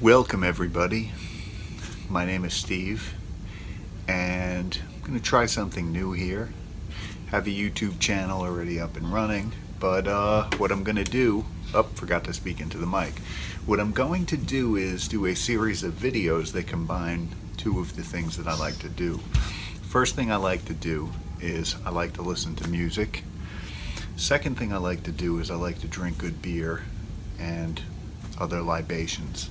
Welcome everybody. My name is Steve and I'm going to try something new here. Have a YouTube channel already up and running, but what I'm going to do, forgot to speak into the mic. What I'm going to do is do a series of videos that combine two of the things that I like to do. First thing I like to do is I like to listen to music. Second thing I like to do is I like to drink good beer and other libations.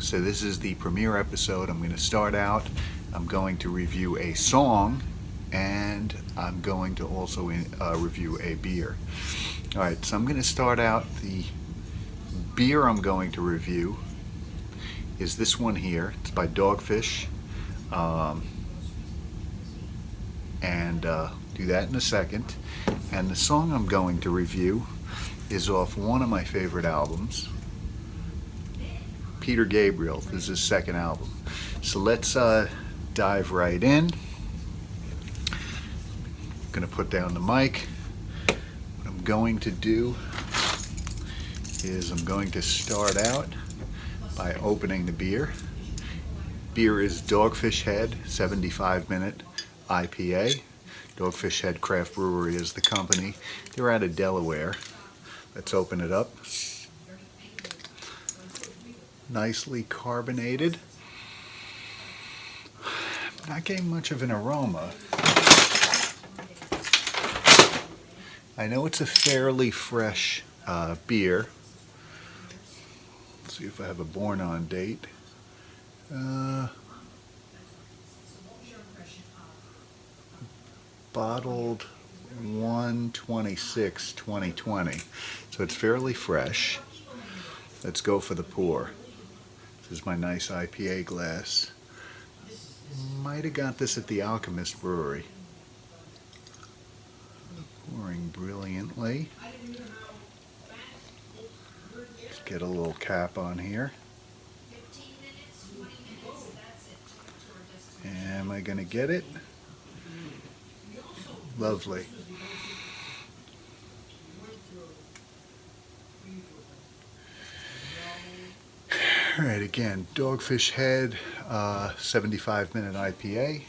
So this is the premiere episode. I'm going to start out. I'm going to review a song and I'm going to also review a beer. Alright, so I'm going to start out. The beer I'm going to review is this one here. It's by Dogfish. And do that in a second. And the song I'm going to review is off one of my favorite albums, Peter Gabriel. This is his second album. So let's dive right in. I'm going to put down the mic. What I'm going to do is I'm going to start out by opening the beer. Beer is Dogfish Head 75-minute IPA. Dogfish Head Craft Brewery is the company. They're out of Delaware. Let's open it up. Nicely carbonated. Not getting much of an aroma. I know it's a fairly fresh beer. Let's see if I have a born on date. Bottled 1/26/2020, so it's fairly fresh. Let's go for the pour. This is my nice IPA glass. Might have got this at the Alchemist Brewery. Pouring brilliantly. Let's get a little cap on here. Am I gonna get it? Lovely. Alright, again, Dogfish Head 75-minute IPA.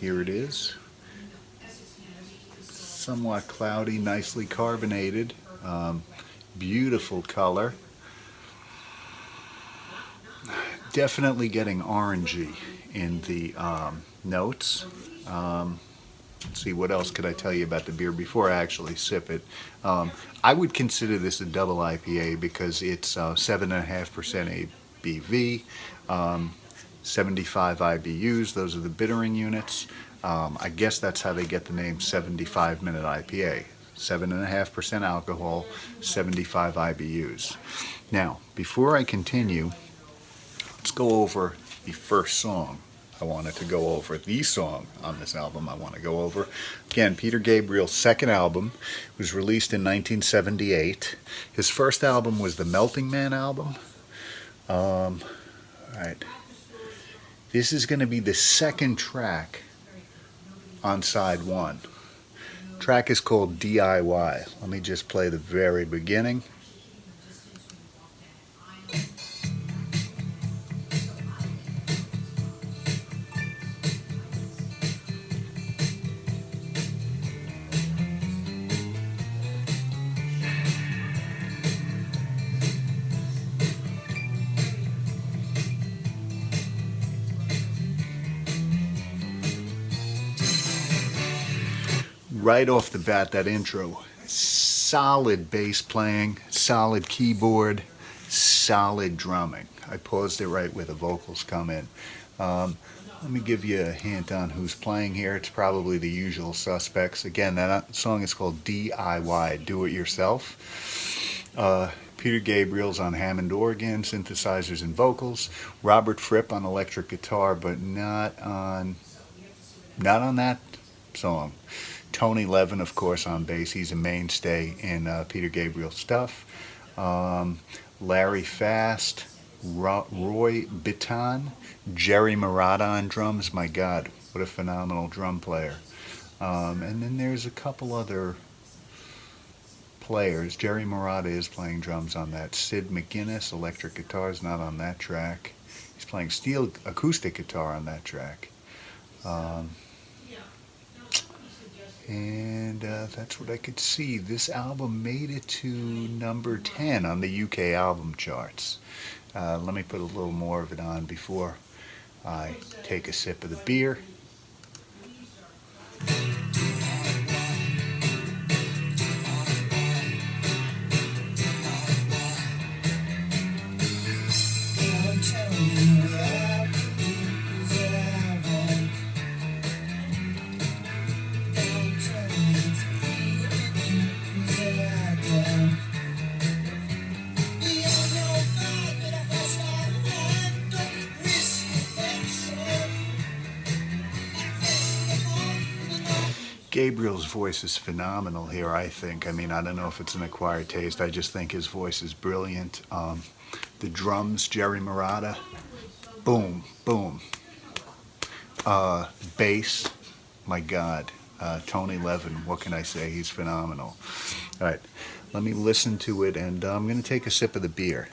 Here it is. Somewhat cloudy, nicely carbonated. Beautiful color. Definitely getting orangey in the notes. Let's see, what else could I tell you about the beer before I actually sip it? I would consider this a double IPA because it's 7.5% ABV, 75 IBUs. Those are the bittering units. I guess that's how they get the name 75-minute IPA. 7.5% alcohol, 75 IBUs. Now, before I continue, let's go over the first song I wanted to go over. The song on this album I want to go over. Again, Peter Gabriel's second album was released in 1978. His first album was the Melting Man album. Alright. This is going to be the second track on side one. Track is called DIY. Let me just play the very beginning. Right off the bat, that intro, solid bass playing, solid keyboard, solid drumming. I paused it right where the vocals come in. Let me give you a hint on who's playing here. It's probably the usual suspects. Again, that song is called DIY, Do It Yourself. Peter Gabriel's on Hammond organ, synthesizers and vocals. Robert Fripp on electric guitar, but not on that song. Tony Levin, of course, on bass. He's a mainstay in Peter Gabriel stuff. Larry Fast, Roy Bittan, Jerry Marotta on drums. My God, what a phenomenal drum player. And then there's a couple other players. Jerry Marotta is playing drums on that. Sid McGuinness, electric guitars, not on that track. He's playing steel acoustic guitar on that track. And that's what I could see. This album made it to number 10 on the UK album charts. Let me put a little more of it on before I take a sip of the beer. Gabriel's voice is phenomenal here, I think. I mean, I don't know if it's an acquired taste. I just think his voice is brilliant. The drums, Jerry Marotta, boom, boom. Bass, my God. Tony Levin, what can I say? He's phenomenal. All right, let me listen to it, and I'm going to take a sip of the beer.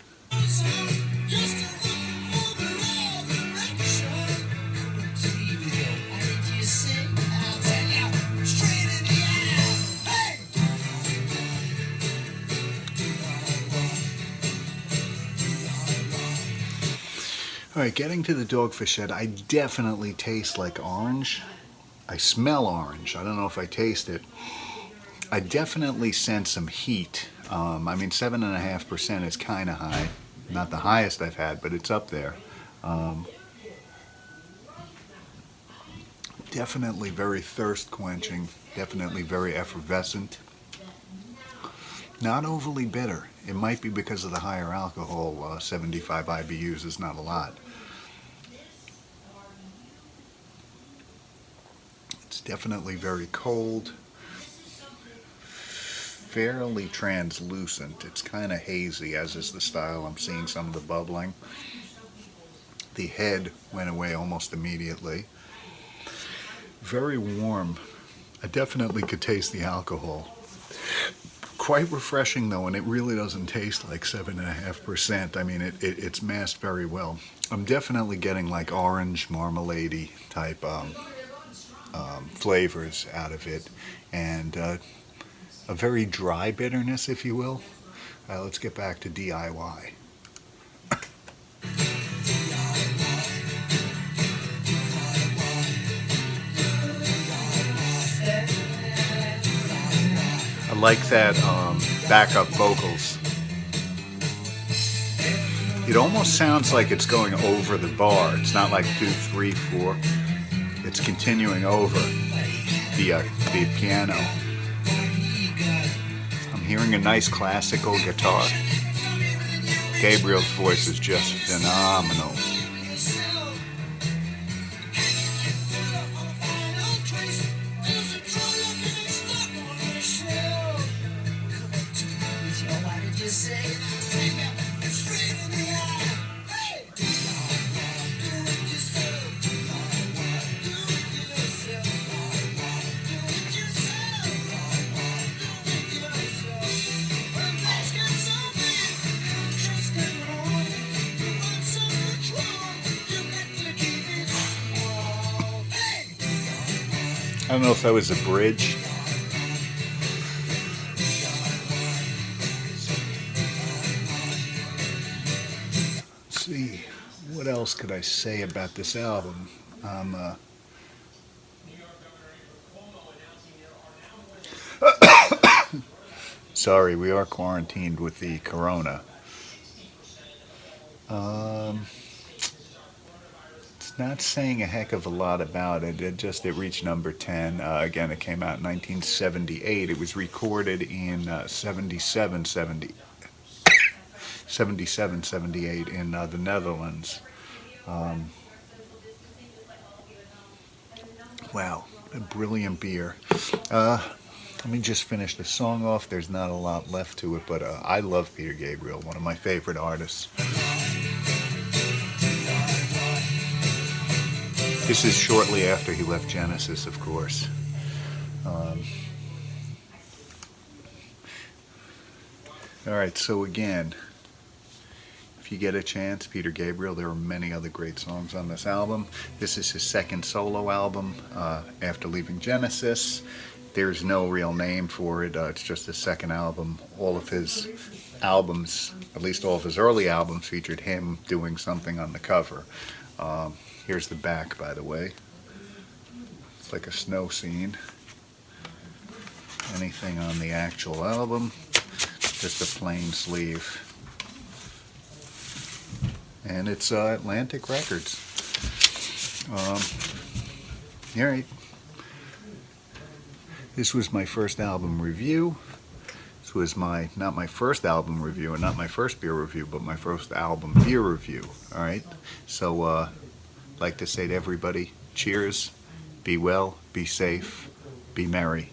All right, getting to the Dogfish Head, I definitely taste like orange. I smell orange. I don't know if I taste it. I definitely sense some heat. I mean, 7.5% is kind of high. Not the highest I've had, but it's up there. Definitely very thirst quenching. Definitely very effervescent. Not overly bitter. It might be because of the higher alcohol. 75 IBUs is not a lot. It's definitely very cold. Fairly translucent. It's kind of hazy, as is the style. I'm seeing some of the bubbling. The head went away almost immediately. Very warm. I definitely could taste the alcohol. Quite refreshing though, and it really doesn't taste like 7.5%. I mean, it's masked very well. I'm definitely getting like orange marmalade-y type flavors out of it, and a very dry bitterness, if you will. Let's get back to DIY. I like that backup vocals. It almost sounds like it's going over the bar. It's not like 2, 3, 4. It's continuing over the piano. I'm hearing a nice classical guitar. Gabriel's voice is just phenomenal. I don't know if that was a bridge. Let's see, what else could I say about this album? Sorry, we are quarantined with the corona. It's not saying a heck of a lot about it. It reached number 10. Again, it came out in 1978. It was recorded in 77, 78 in the Netherlands. Wow, a brilliant beer. Let me just finish the song off. There's not a lot left to it, but I love Peter Gabriel, one of my favorite artists. This is shortly after he left Genesis, of course. Alright, so again, if you get a chance, Peter Gabriel, there are many other great songs on this album. This is his second solo album after leaving Genesis. There's no real name for it. It's just his second album. All of his albums, at least all of his early albums, featured him doing something on the cover. Here's the back, by the way. It's like a snow scene. Anything on the actual album, just a plain sleeve. And it's Atlantic Records. Alright. This was my first album review. This was not my first album review and not my first beer review, but my first album beer review. Alright? So, I'd like to say to everybody, cheers, be well, be safe, be merry.